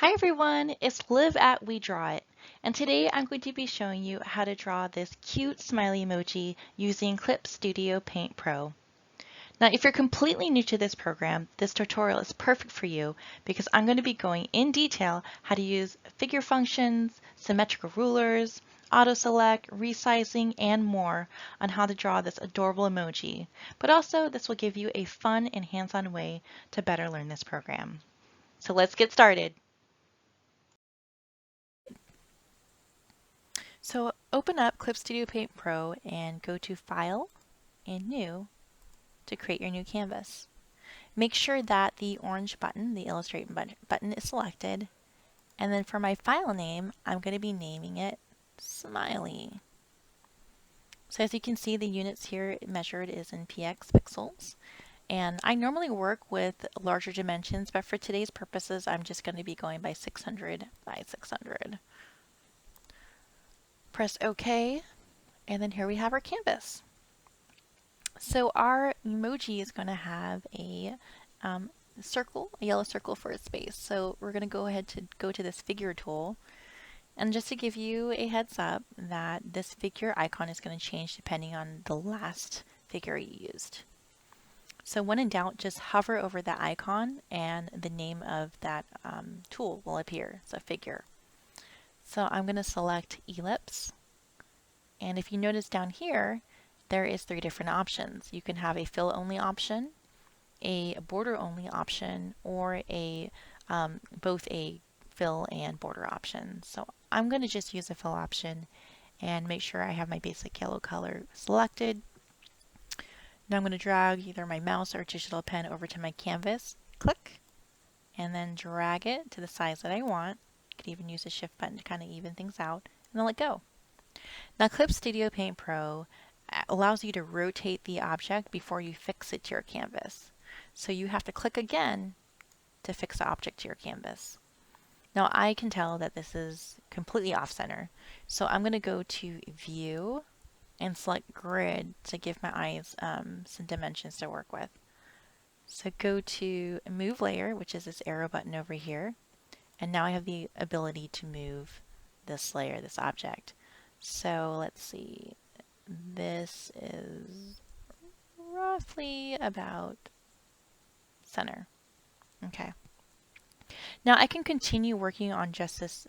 Hi everyone, it's Liv at We Draw It, and today I'm going to be showing you how to draw this cute smiley emoji using Clip Studio Paint Pro. Now if you're completely new to this program, this tutorial is perfect for you because I'm going to be going in detail how to use figure functions, symmetrical rulers, auto select, resizing, and more on how to draw this adorable emoji. But also this will give you a fun and hands-on way to better learn this program. So let's get started. So open up Clip Studio Paint Pro and go to File and New to create your new canvas. Make sure that the orange button, the Illustrate button, is selected. And then for my file name, I'm going to be naming it Smiley. So as you can see, the units here measured is in px pixels. And I normally work with larger dimensions, but for today's purposes, I'm just going to be going by 600 by 600. Press OK, and then here we have our canvas. So our emoji is going to have a circle, a yellow circle for its base. So we're going to go ahead to go to this figure tool. And just to give you a heads up that this figure icon is going to change depending on the last figure you used. So when in doubt, just hover over that icon and the name of that tool will appear. So figure. So I'm going to select ellipse. And if you notice down here, there is 3 different options. You can have a fill only option, a border only option, or a both a fill and border option. So I'm going to just use a fill option and make sure I have my basic yellow color selected. Now I'm going to drag either my mouse or digital pen over to my canvas, click, and then drag it to the size that I want. You could even use the shift button to kind of even things out, and then let go. Now Clip Studio Paint Pro allows you to rotate the object before you fix it to your canvas. So you have to click again to fix the object to your canvas. Now I can tell that this is completely off center. So I'm going to go to View and select Grid to give my eyes some dimensions to work with. So go to Move Layer, which is this arrow button over here. And now I have the ability to move this layer, this object. So let's see. This is roughly about center. Okay. Now I can continue working on just this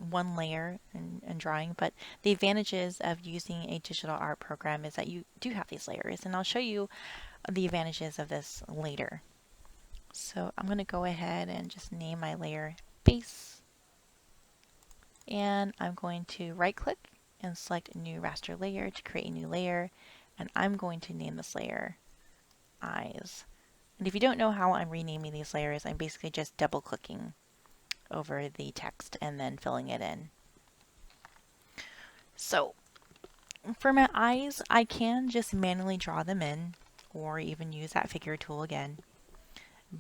one layer and drawing, but the advantages of using a digital art program is that you do have these layers, and I'll show you the advantages of this later. So I'm going to go ahead and just name my layer Base, and I'm going to right click and select New Raster Layer to create a new layer, and I'm going to name this layer Eyes. And if you don't know how I'm renaming these layers, I'm basically just double clicking over the text and then filling it in. So for my eyes, I can just manually draw them in or even use that figure tool again,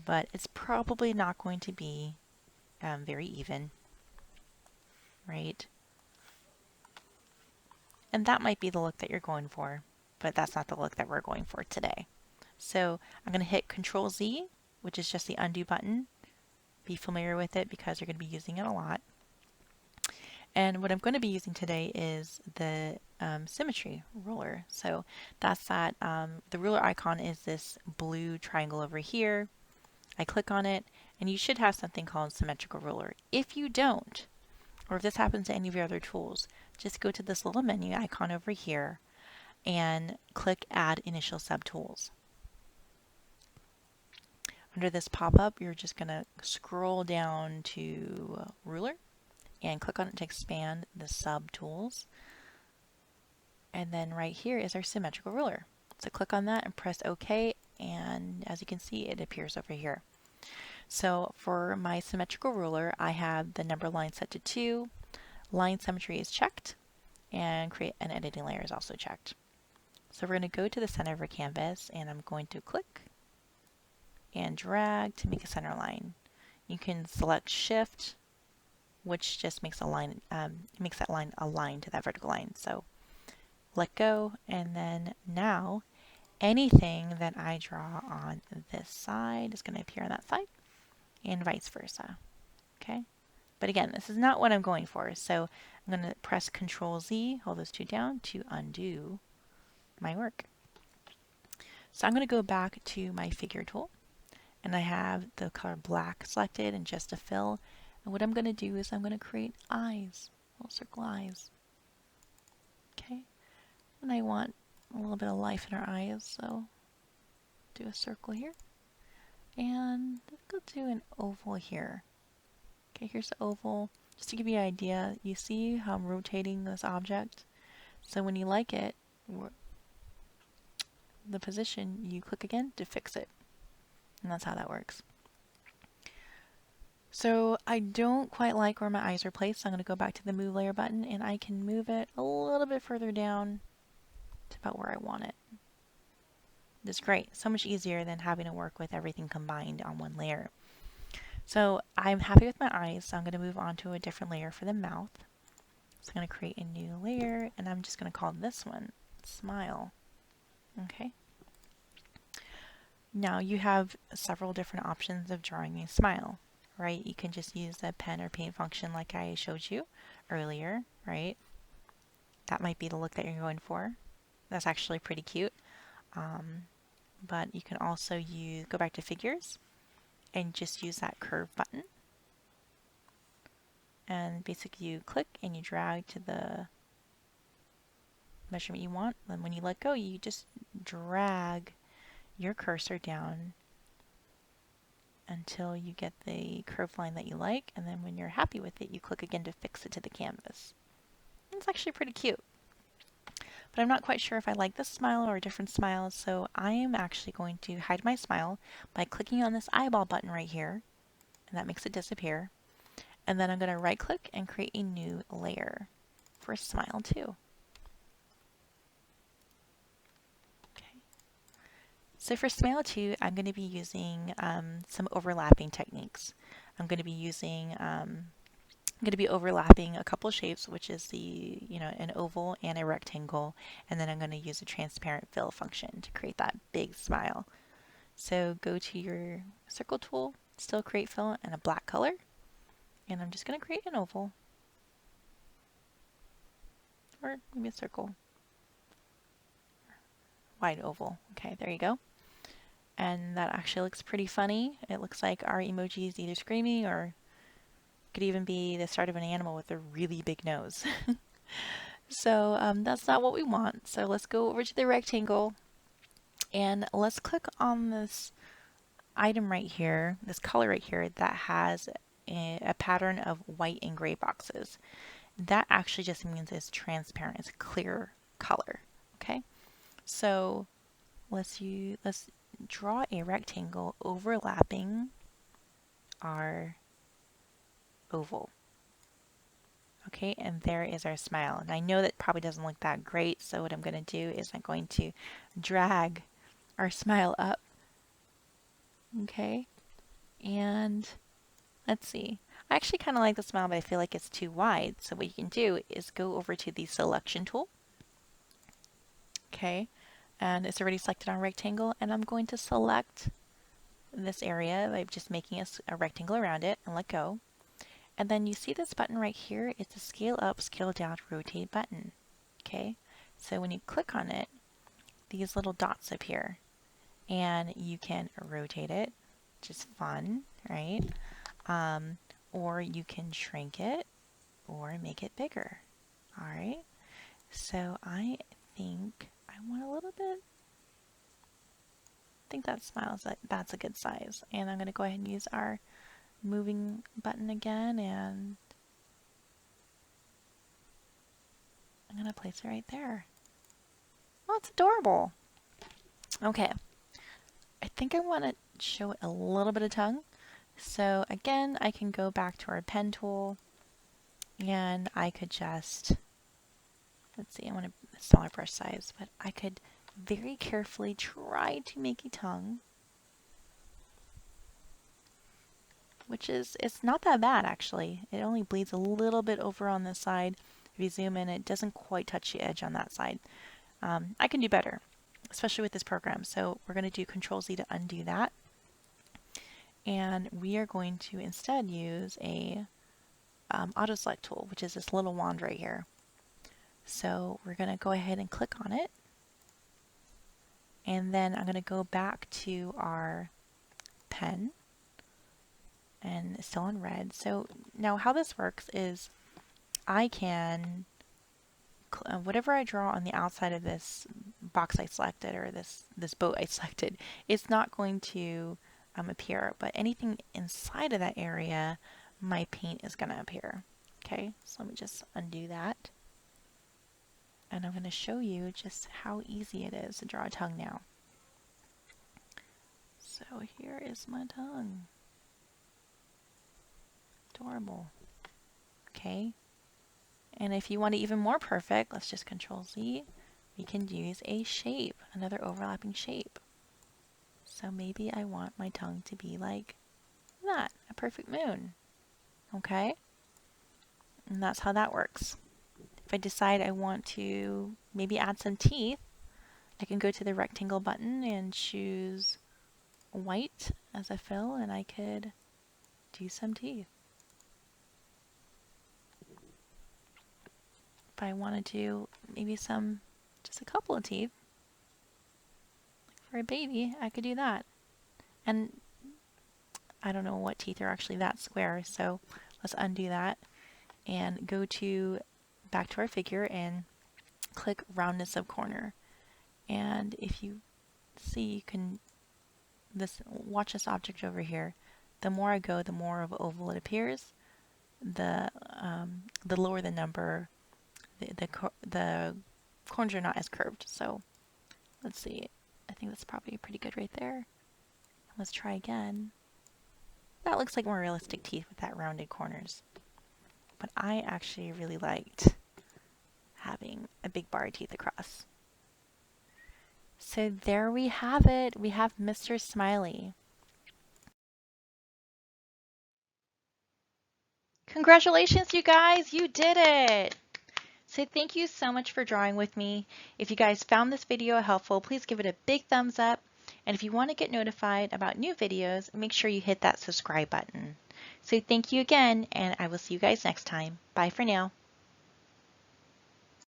but it's probably not going to be very even, right? And that might be the look that you're going for, but that's not the look that we're going for today. So I'm going to hit Control Z, which is just the undo button. Be familiar with it because you're going to be using it a lot. And what I'm going to be using today is the Symmetry Ruler. So that's that, the ruler icon is this blue triangle over here. I click on it, and you should have something called Symmetrical Ruler. If you don't, or if this happens to any of your other tools, just go to this little menu icon over here and click Add Initial Subtools. Under this pop-up, you're just going to scroll down to Ruler and click on it to expand the subtools. And then right here is our Symmetrical Ruler. So click on that and press OK, and as you can see, it appears over here. So for my Symmetrical Ruler, I have the number line set to 2, line symmetry is checked, and create an editing layer is also checked. So we're going to go to the center of our canvas, and I'm going to click and drag to make a center line. You can select Shift, which just makes a line, makes that line align to that vertical line. So let go, and then now anything that I draw on this side is going to appear on that side, and vice versa. Okay. But again, this is not what I'm going for. So I'm going to press Control Z, hold those two down to undo my work. So I'm going to go back to my figure tool, and I have the color black selected and just a fill. And what I'm going to do is I'm going to create eyes, little circle eyes. Okay, and I want a little bit of life in our eyes, so do a circle here. And let's go do an oval here. Okay, here's the oval. Just to give you an idea, you see how I'm rotating this object? So when you like it, the position, you click again to fix it. And that's how that works. So I don't quite like where my eyes are placed, so I'm going to go back to the Move Layer button, and I can move it a little bit further down to about where I want it. It's great. So much easier than having to work with everything combined on one layer. So I'm happy with my eyes, so I'm going to move on to a different layer for the mouth. So I'm going to create a new layer, and I'm just going to call this one Smile. Okay. Now you have several different options of drawing a smile, right? You can just use the pen or paint function like I showed you earlier, right? That might be the look that you're going for. That's actually pretty cute. But you can also go back to figures and just use that curve button. And basically you click and you drag to the measurement you want. Then when you let go, you just drag your cursor down until you get the curved line that you like, and then when you're happy with it, you click again to fix it to the canvas. It's actually pretty cute. But I'm not quite sure if I like this smile or a different smile, so I am actually going to hide my smile by clicking on this eyeball button right here, and that makes it disappear. And then I'm going to right click and create a new layer for Smile 2. So for Smile 2, I'm going to be using some overlapping techniques. I'm going to be overlapping a couple shapes, which is an oval and a rectangle, and then I'm going to use a transparent fill function to create that big smile. So go to your circle tool, still create fill in a black color, and I'm just going to create an oval, or maybe a circle, wide oval. Okay, there you go. And that actually looks pretty funny. It looks like our emoji is either screaming or could even be the start of an animal with a really big nose. So that's not what we want. So let's go over to the rectangle and let's click on this item right here, this color right here that has a pattern of white and gray boxes. That actually just means it's transparent, it's a clear color. Okay, so let's draw a rectangle overlapping our oval. Okay, and there is our smile. And I know that probably doesn't look that great, so what I'm going to do is I'm going to drag our smile up. Okay, and let's see. I actually kind of like the smile, but I feel like it's too wide. So what you can do is go over to the selection tool. Okay, and it's already selected on rectangle, and I'm going to select this area by just making a rectangle around it and let go. And then you see this button right here, it's a scale up, scale down, rotate button. Okay, so when you click on it, these little dots appear and you can rotate it, which is fun, right? Or you can shrink it or make it bigger. All right, so I think I want a little bit. I think that smiles that's a good size, and I'm going to go ahead and use our moving button again, and I'm going to place it right there. Oh, it's adorable. Okay, I think I want to show it a little bit of tongue. So again, I can go back to our pen tool, and I could just, let's see, I want a smaller brush size, but I could very carefully try to make a tongue, which it's not that bad actually. It only bleeds a little bit over on this side. If you zoom in, it doesn't quite touch the edge on that side. I can do better, especially with this program. So we're going to do Control Z to undo that. And we are going to instead use a auto select tool, which is this little wand right here. So we're going to go ahead and click on it. And then I'm going to go back to our pen, and it's still in red. So now how this works is I can, whatever I draw on the outside of this box I selected, or this boat I selected, it's not going to appear, but anything inside of that area, my paint is going to appear. Okay, so let me just undo that. And I'm going to show you just how easy it is to draw a tongue now. So here is my tongue. Adorable. Okay. And if you want it even more perfect, let's just Control Z. We can use a shape, another overlapping shape. So maybe I want my tongue to be like that, a perfect moon. Okay? And that's how that works. If I decide I want to maybe add some teeth, I can go to the rectangle button and choose white as a fill, and I could do some teeth. If I wanted to, maybe just a couple of teeth, like for a baby, I could do that. And I don't know what teeth are actually that square, so let's undo that and go back to our figure and click roundness of corner. And if you see, you can watch this object over here. The more I go, the more of an oval it appears. The lower the number, the corners are not as curved. So let's see. I think that's probably pretty good right there. Let's try again. That looks like more realistic teeth with that rounded corners. But I actually really liked having a big bar of teeth across. So there we have it. We have Mr. Smiley. Congratulations, you guys! You did it! So thank you so much for drawing with me. If you guys found this video helpful, please give it a big thumbs up. And if you want to get notified about new videos, make sure you hit that subscribe button. So thank you again, and I will see you guys next time. Bye for now.